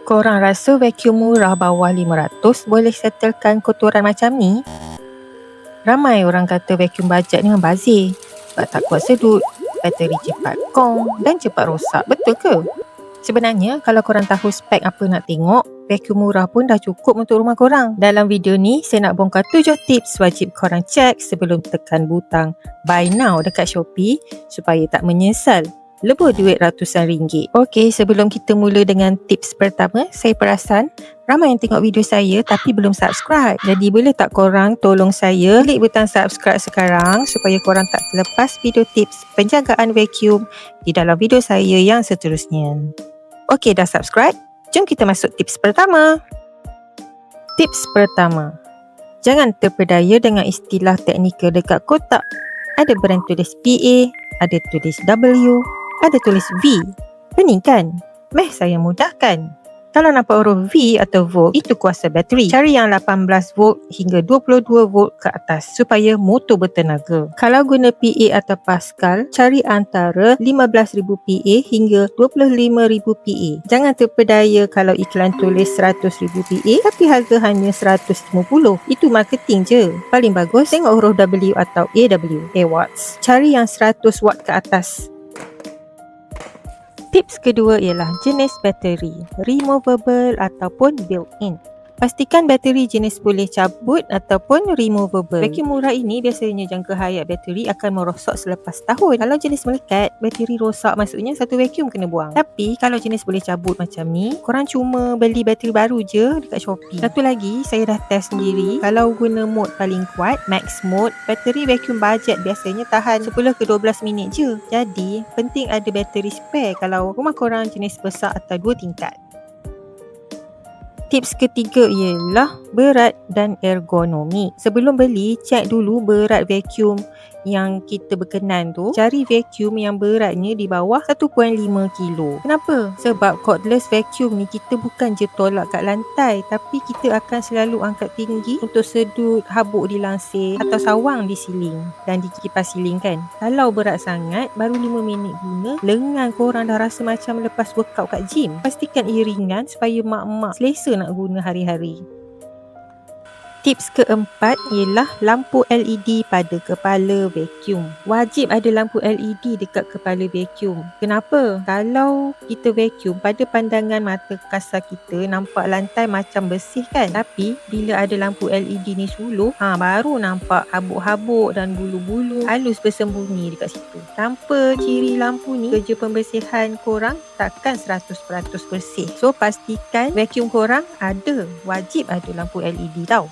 Korang rasa vacuum murah bawah 500 boleh settlekan kotoran macam ni? Ramai orang kata vacuum bajet ni membazir sebab tak kuat sedut, bateri cepat kong dan cepat rosak. Betul ke? Sebenarnya kalau korang tahu spek apa nak tengok, vacuum murah pun dah cukup untuk rumah korang. Dalam video ni, saya nak bongkar 7 tips wajib korang cek sebelum tekan butang buy now dekat Shopee supaya tak menyesal lebur duit ratusan ringgit. Okey, sebelum kita mula dengan tips pertama, saya perasan ramai yang tengok video saya tapi belum subscribe. Jadi boleh tak korang tolong saya klik butang subscribe sekarang supaya korang tak terlepas video tips penjagaan vacuum di dalam video saya yang seterusnya. Okey, dah subscribe? Jom kita masuk tips pertama. Tips pertama, jangan terpedaya dengan istilah teknikal dekat kotak. Ada brand tulis PA, ada tulis W, ada tulis V. Pening kan? Meh saya mudahkan. Kalau nampak huruf V atau volt, itu kuasa bateri. Cari yang 18 volt hingga 22 volt ke atas supaya motor bertenaga. Kalau guna PA atau Pascal, cari antara 15,000 PA hingga 25,000 PA. Jangan terpedaya kalau iklan tulis 100,000 PA tapi harga hanya 150. Itu marketing je. Paling bagus tengok huruf W atau AW, watts. Cari yang 100 watt ke atas. Tips kedua ialah jenis bateri, removable ataupun built-in. Pastikan bateri jenis boleh cabut ataupun removable. Vacuum murah ini biasanya jangka hayat bateri akan merosak selepas tahun. Kalau jenis melekat, bateri rosak maksudnya satu vacuum kena buang. Tapi kalau jenis boleh cabut macam ni, korang cuma beli bateri baru je dekat Shopee. Satu lagi, saya dah test sendiri. Kalau guna mode paling kuat, max mode, bateri vacuum bajet biasanya tahan 10 ke 12 minit je. Jadi, penting ada bateri spare kalau rumah korang jenis besar atau 2 tingkat. Tips ketiga ialah berat dan ergonomi. Sebelum beli, cek dulu berat vacuum yang kita berkenan tu. Cari vacuum yang beratnya di bawah 1.5 kilo. Kenapa? Sebab cordless vacuum ni kita bukan je tolak kat lantai, tapi kita akan selalu angkat tinggi untuk sedut habuk di langsir atau sawang di siling dan di kipas siling kan. Kalau berat sangat, baru 5 minit guna, lengan korang dah rasa macam lepas workout kat gym. Pastikan ia ringan supaya mak-mak selesa nak guna hari-hari. Tips keempat ialah lampu LED pada kepala vacuum. Wajib ada lampu LED dekat kepala vacuum. Kenapa? Kalau kita vacuum, pada pandangan mata kasar kita nampak lantai macam bersih kan? Tapi bila ada lampu LED ni suluh, baru nampak habuk-habuk dan bulu-bulu halus bersembunyi dekat situ. Tanpa ciri lampu ni, kerja pembersihan korang takkan 100% bersih. So pastikan vacuum korang wajib ada lampu LED tau.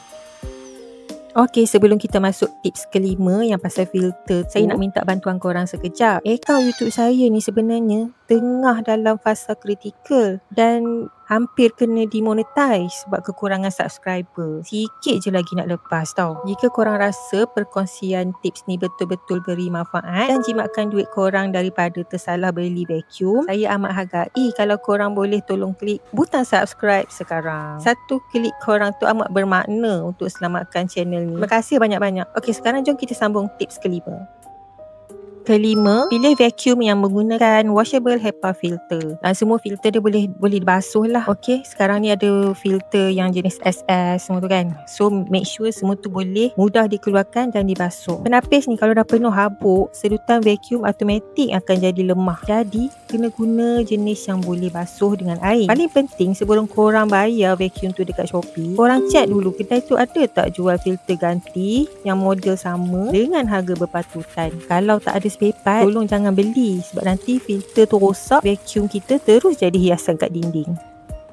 Okey, sebelum kita masuk tips kelima yang pasal filter, saya nak minta bantuan korang sekejap. Akaun YouTube saya ni sebenarnya tengah dalam fasa kritikal dan hampir kena demonetize sebab kekurangan subscriber. Sikit je lagi nak lepas tau. Jika korang rasa perkongsian tips ni betul-betul beri manfaat dan jimatkan duit korang daripada tersalah beli vacuum, saya amat hargai kalau korang boleh tolong klik butang subscribe sekarang. Satu klik korang tu amat bermakna untuk selamatkan channel ni. Terima kasih banyak-banyak. Okey, sekarang jom kita sambung tips kelima. Kelima, pilih vacuum yang menggunakan washable HEPA filter. Semua filter dia boleh dibasuh lah. Okey, sekarang ni ada filter yang jenis SS semua tu kan. So make sure semua tu boleh mudah dikeluarkan dan dibasuh. Penapis ni kalau dah penuh habuk, sedutan vacuum automatik akan jadi lemah. Jadi kena guna jenis yang boleh basuh dengan air. Paling penting sebelum korang bayar vacuum tu dekat Shopee, korang check dulu kedai tu ada tak jual filter ganti yang model sama dengan harga berpatutan. Kalau tak ada spare part, tolong jangan beli sebab nanti filter tu rosak, vacuum kita terus jadi hiasan kat dinding.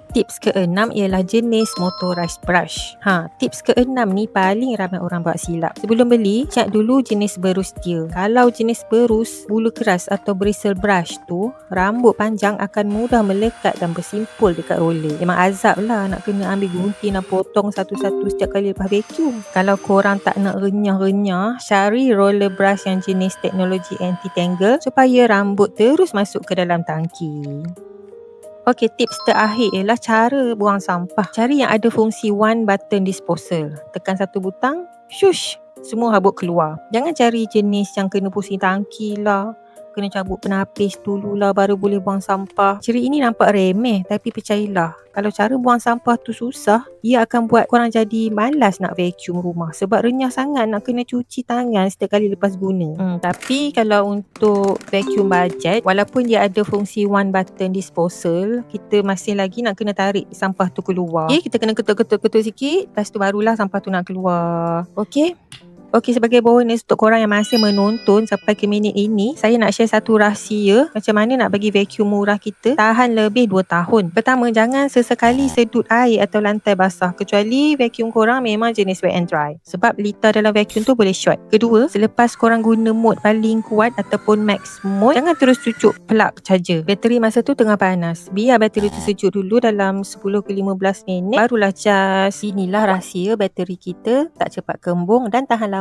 Tips keenam ialah jenis motorized brush. Tips keenam ni paling ramai orang buat silap. Sebelum beli, cek dulu jenis berus dia. Kalau jenis berus bulu keras atau bristle brush tu, rambut panjang akan mudah melekat dan bersimpul dekat roller. Memang azab lah nak kena ambil gunting dan potong satu-satu setiap kali lepas vacuum. Kalau korang tak nak renyah-renyah, cari roller brush yang jenis teknologi anti-tangle supaya rambut terus masuk ke dalam tangki. Okey, tips terakhir ialah cara buang sampah. Cari yang ada fungsi one button disposal. Tekan satu butang, shush, semua habuk keluar. Jangan cari jenis yang kena pusing tangki lah, kena cabut penapis dululah baru boleh buang sampah. Cerita ini nampak remeh, tapi percayalah, kalau cara buang sampah tu susah, ia akan buat korang jadi malas nak vacuum rumah sebab renyah sangat nak kena cuci tangan setiap kali lepas guna. Tapi kalau untuk vacuum budget, walaupun dia ada fungsi one button disposal, kita masih lagi nak kena tarik sampah tu keluar. Okay, kita kena ketuk-ketuk sikit, lepas tu barulah sampah tu nak keluar. Okey, sebagai bonus untuk korang yang masih menonton sampai ke minit ini, saya nak share satu rahsia macam mana nak bagi vacuum murah kita tahan lebih 2 tahun. Pertama, jangan sesekali sedut air atau lantai basah kecuali vacuum korang memang jenis wet and dry sebab litar dalam vacuum tu boleh short. Kedua, selepas korang guna mode paling kuat ataupun max mode, jangan terus cucuk plug charger. Bateri masa tu tengah panas. Biar bateri tu sejuk dulu dalam 10 ke 15 minit, barulah cas. Inilah rahsia bateri kita tak cepat kembung dan tahan lama.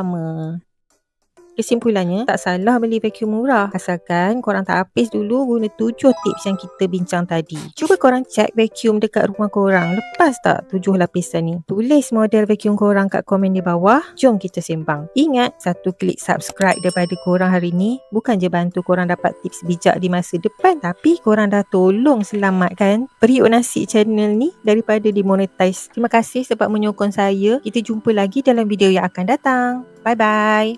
Kesimpulannya, tak salah beli vacuum murah asalkan korang tak habis dulu guna 7 tips yang kita bincang tadi. Cuba korang cek vacuum dekat rumah korang, lepas tak 7 lapisan ni? Tulis model vacuum korang kat komen di bawah. Jom kita sembang. Ingat, satu klik subscribe daripada korang hari ni bukan je bantu korang dapat tips bijak di masa depan, tapi korang dah tolong selamatkan Periuk Nasi channel ni daripada dimonetize. Terima kasih sebab menyokong saya. Kita jumpa lagi dalam video yang akan datang. Bye bye.